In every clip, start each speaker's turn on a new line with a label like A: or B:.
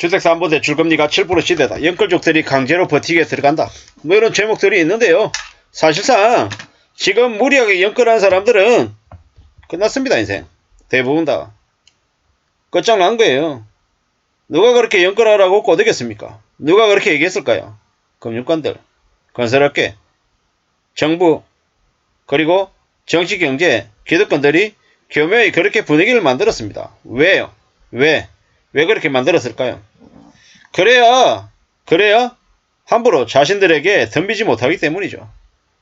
A: 주택담보대출금리가 7% 시대다. 연끌족들이 강제로 버티게 들어간다. 뭐 이런 제목들이 있는데요. 사실상 지금 무리하게 연끌한 사람들은 끝났습니다. 인생 대부분 다 끝장난 거예요. 누가 그렇게 연끌하라고 꼬드겠습니까? 누가 그렇게 얘기했을까요? 금융권들, 건설업계, 정부, 그리고 정치, 경제, 기득권들이 교묘히 그렇게 분위기를 만들었습니다. 왜요? 왜 그렇게 만들었을까요? 그래야 함부로 자신들에게 덤비지 못하기 때문이죠.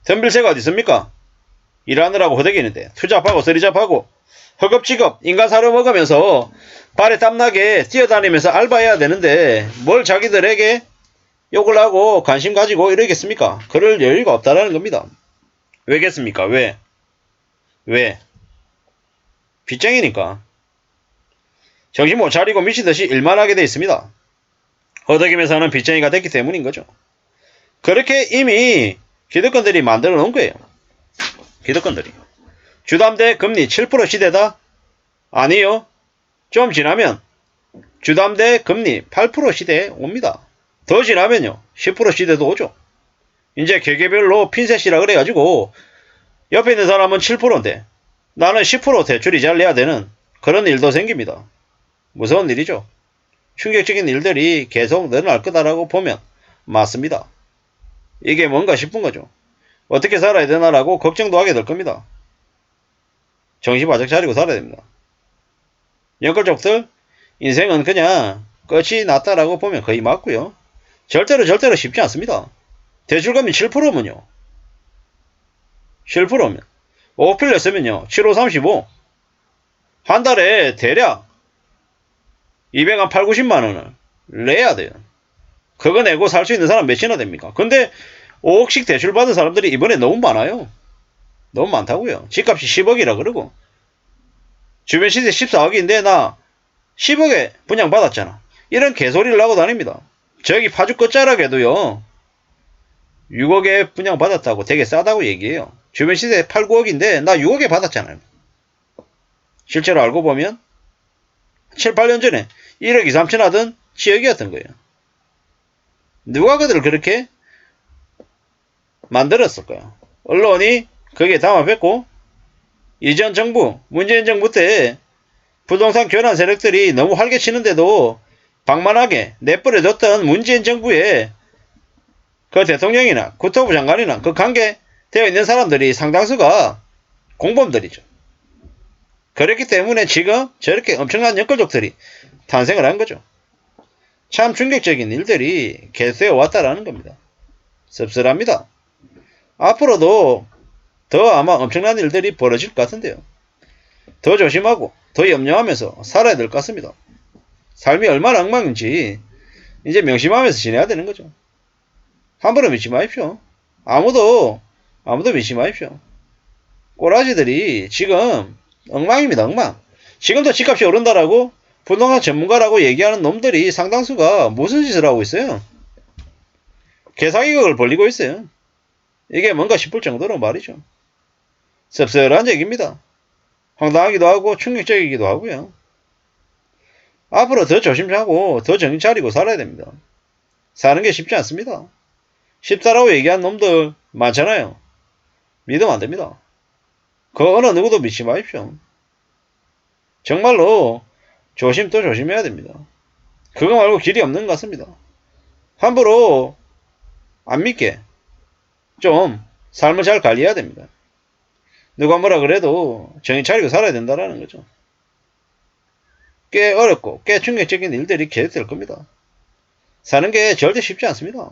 A: 덤빌 새가 어디 있습니까? 일하느라고 호되기는데 투잡하고 쓰리잡하고 허겁지겁 인간 사료 먹으면서 발에 땀나게 뛰어다니면서 알바해야 되는데 뭘 자기들에게 욕을 하고 관심 가지고 이러겠습니까? 그럴 여유가 없다라는 겁니다. 왜겠습니까? 왜? 빚쟁이니까. 정신 못 차리고 미치듯이 일만 하게 돼 있습니다. 허덕이면서 하는 빚쟁이가 됐기 때문인 거죠. 그렇게 이미 기득권들이 만들어 놓은 거예요. 기득권들이. 주담대 금리 7% 시대다? 아니요. 좀 지나면 주담대 금리 8% 시대에 옵니다. 더 지나면요. 10% 시대도 오죠. 이제 개개별로 핀셋이라 그래가지고 옆에 있는 사람은 7%인데 나는 10% 대출 이자를 내야 되는 그런 일도 생깁니다. 무서운 일이죠. 충격적인 일들이 계속 늘어날 거다라고 보면 맞습니다. 이게 뭔가 싶은 거죠. 어떻게 살아야 되나라고 걱정도 하게 될 겁니다. 정신 바짝 차리고 살아야 됩니다. 연끌족들 인생은 그냥 끝이 났다라고 보면 거의 맞고요. 절대로 쉽지 않습니다. 대출금리 7%면요. 7%면 5필 냈으면요. 7, 5, 35 한 달에 대략 200한 8, 90만원을 내야 돼요. 그거 내고 살 수 있는 사람 몇이나 됩니까? 근데 5억씩 대출 받은 사람들이 이번에 너무 많아요. 너무 많다고요. 집값이 10억이라 그러고 주변 시세 14억인데 나 10억에 분양받았잖아. 이런 개소리를 하고 다닙니다. 저기 파주 끝자락에도요. 6억에 분양받았다고 되게 싸다고 얘기해요. 주변 시세 8, 9억인데 나 6억에 받았잖아요. 실제로 알고 보면 7, 8년 전에 1억 2, 3천 하던 지역이었던 거예요. 누가 그들을 그렇게 만들었을까요? 언론이 거기에 담아뱉고 이전 정부, 문재인 정부 때 부동산 교란 세력들이 너무 활개치는데도 방만하게 내버려뒀던 문재인 정부의 그 대통령이나 국토부 장관이나 그 관계되어 있는 사람들이 상당수가 공범들이죠. 그렇기 때문에 지금 저렇게 엄청난 연끌족들이 탄생을 한 거죠. 참 충격적인 일들이 계속되어 왔다라는 겁니다. 씁쓸합니다. 앞으로도 더 아마 엄청난 일들이 벌어질 것 같은데요. 더 조심하고 더 염려하면서 살아야 될 것 같습니다. 삶이 얼마나 엉망인지 이제 명심하면서 지내야 되는 거죠. 함부로 믿지 마십시오. 아무도 믿지 마십시오. 꼬라지들이 지금 엉망입니다. 엉망. 지금도 집값이 오른다라고 부동산 전문가라고 얘기하는 놈들이 상당수가 무슨 짓을 하고 있어요? 개사기극을 벌리고 있어요. 이게 뭔가 싶을 정도로 말이죠. 씁쓸한 얘기입니다. 황당하기도 하고 충격적이기도 하고요. 앞으로 더 조심하고 더 정신 차리고 살아야 됩니다. 사는 게 쉽지 않습니다. 쉽다라고 얘기한 놈들 많잖아요. 믿으면 안 됩니다. 그 어느 누구도 믿지 마십시오. 정말로 조심 또 조심해야 됩니다. 그거 말고 길이 없는 것 같습니다. 함부로 안 믿게 좀 삶을 잘 관리해야 됩니다. 누가 뭐라 그래도 정신 차리고 살아야 된다는 거죠. 꽤 어렵고 꽤 충격적인 일들이 계속될 겁니다. 사는 게 절대 쉽지 않습니다.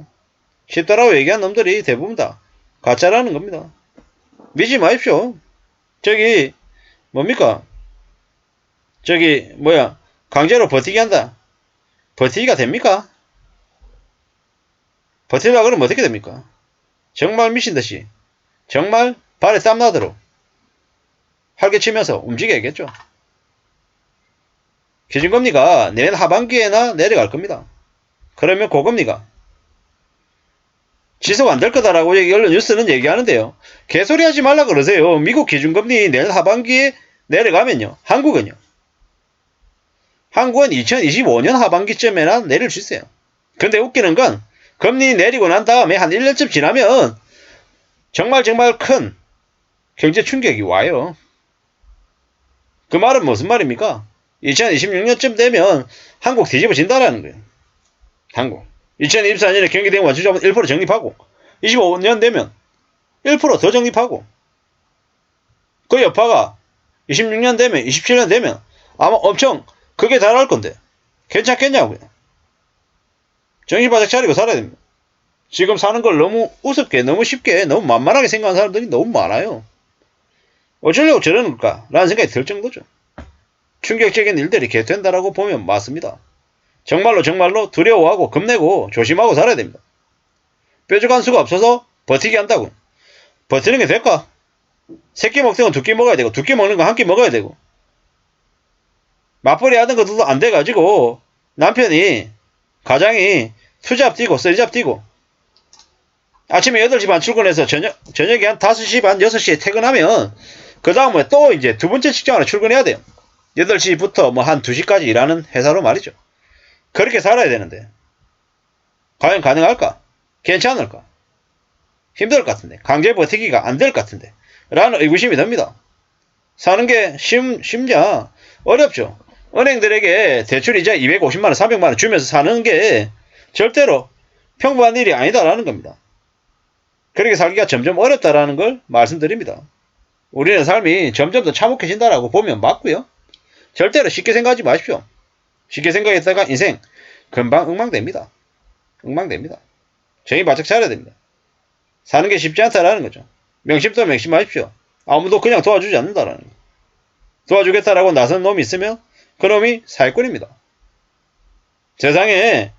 A: 쉽다라고 얘기한 놈들이 대부분 다 가짜라는 겁니다. 믿지 마십시오. 저기 뭡니까? 저기 강제로 버티기 한다. 버티기가 됩니까? 버티려고 그러면 어떻게 됩니까? 정말 미친듯이 정말 발에 땀나도록 활개치면서 움직여야겠죠. 기준금리가 내년 하반기에나 내려갈 겁니다. 그러면 고금리가 지속 안 될 거다라고 언론 뉴스는 얘기하는데요. 개소리 하지 말라 그러세요. 미국 기준금리 내년 하반기에 내려가면요. 한국은요. 한국은 2025년 하반기쯤에나 내릴 수 있어요. 근데 웃기는 건 금리 내리고 난 다음에 한 1년쯤 지나면 정말 큰 경제 충격이 와요. 그 말은 무슨 말입니까? 2026년쯤 되면 한국 뒤집어진다라는 거예요. 한국. 2024년에 경기대응 완충자본 1% 적립하고 25년 되면 1% 더 적립하고 그 여파가 26년 되면 27년 되면 아마 엄청 크게 달할 건데 괜찮겠냐고요. 정신 바짝 차리고 살아야 됩니다. 지금 사는 걸 너무 우습게 너무 쉽게 너무 만만하게 생각하는 사람들이 너무 많아요. 어쩌려고 저러는 걸까 라는 생각이 들 정도죠. 충격적인 일들이 계속된다라고 보면 맞습니다. 정말로 두려워하고 겁내고 조심하고 살아야 됩니다. 뾰족한 수가 없어서 버티게 한다고. 버티는 게 될까? 새끼 먹던 건 두 끼 먹어야 되고 두 끼 먹는 건 한 끼 먹어야 되고 맞벌이 하던 것도 안 돼가지고 남편이 가장이 투잡 뛰고 쓰리잡 뛰고 아침에 8시 반 출근해서 저녁에 한 5시 반 6시에 퇴근하면 그 다음에 또 이제 두 번째 직장으로 출근해야 돼요. 8시부터 뭐 한 2시까지 일하는 회사로 말이죠. 그렇게 살아야 되는데 과연 가능할까? 괜찮을까? 힘들 것 같은데 강제 버티기가 안 될 것 같은데 라는 의구심이 듭니다. 사는 게 쉽냐? 어렵죠. 은행들에게 대출이자 250만원 300만원 주면서 사는 게 절대로 평범한 일이 아니다라는 겁니다. 그렇게 살기가 점점 어렵다라는 걸 말씀드립니다. 우리는 삶이 점점 더 참혹해진다라고 보면 맞고요. 절대로 쉽게 생각하지 마십시오. 쉽게 생각했다가 인생 금방 엉망됩니다. 엉망됩니다. 정신 바짝 차려야 됩니다. 사는 게 쉽지 않다라는 거죠. 명심도 명심하십시오. 아무도 그냥 도와주지 않는다라는 거. 도와주겠다라고 나선 놈이 있으면 그 놈이 사기꾼입니다. 세상에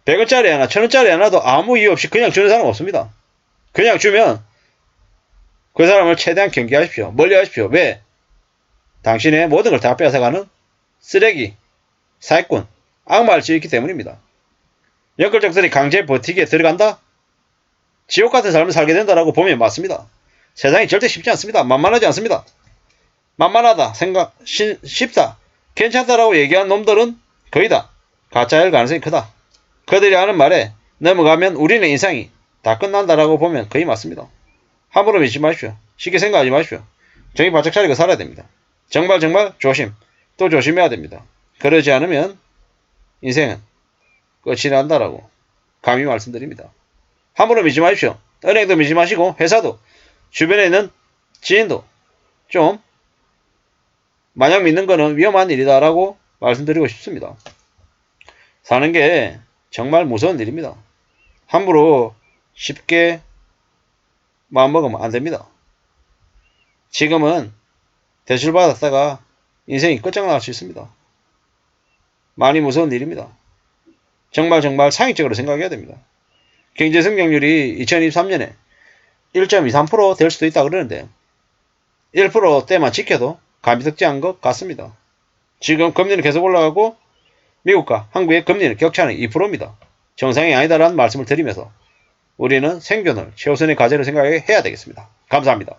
A: 100원짜리 하나 1000원짜리 하나도 아무 이유 없이 그냥 주는 사람 없습니다. 그냥 주면 그 사람을 최대한 경계하십시오. 멀리하십시오. 왜? 당신의 모든 걸 다 빼앗아가는 쓰레기, 사기꾼, 악마를 지었기 때문입니다. 연끌족들이 강제 버티기에 들어간다? 지옥 같은 삶을 살게 된다라고 보면 맞습니다. 세상이 절대 쉽지 않습니다. 만만하지 않습니다. 만만하다, 쉽다, 괜찮다라고 얘기한 놈들은 거의 다 가짜일 가능성이 크다. 그들이 하는 말에 넘어가면 우리는 인생이 다 끝난다라고 보면 거의 맞습니다. 함부로 믿지 마십시오. 쉽게 생각하지 마십시오. 정신 바짝 차리고 살아야 됩니다. 정말 조심, 또 조심해야 됩니다. 그러지 않으면 인생은 끝이 난다라고 감히 말씀드립니다. 함부로 믿지 마십시오. 은행도 믿지 마시고 회사도 주변에 있는 지인도 좀 마냥 믿는 거는 위험한 일이다라고 말씀드리고 싶습니다. 사는 게 정말 무서운 일입니다. 함부로 쉽게 마음먹으면 안 됩니다. 지금은 대출 받았다가 인생이 끝장날 수 있습니다. 많이 무서운 일입니다. 정말 상식적으로 생각해야 됩니다. 경제 성장률이 2023년에 1.23% 될 수도 있다 그러는데 1%대만 지켜도 감이 적지않은 것 같습니다. 지금 금리는 계속 올라가고 미국과 한국의 금리는 격차는 2%입니다. 정상이 아니다라는 말씀을 드리면서 우리는 생존을 최우선의 과제로 생각해야 되겠습니다. 감사합니다.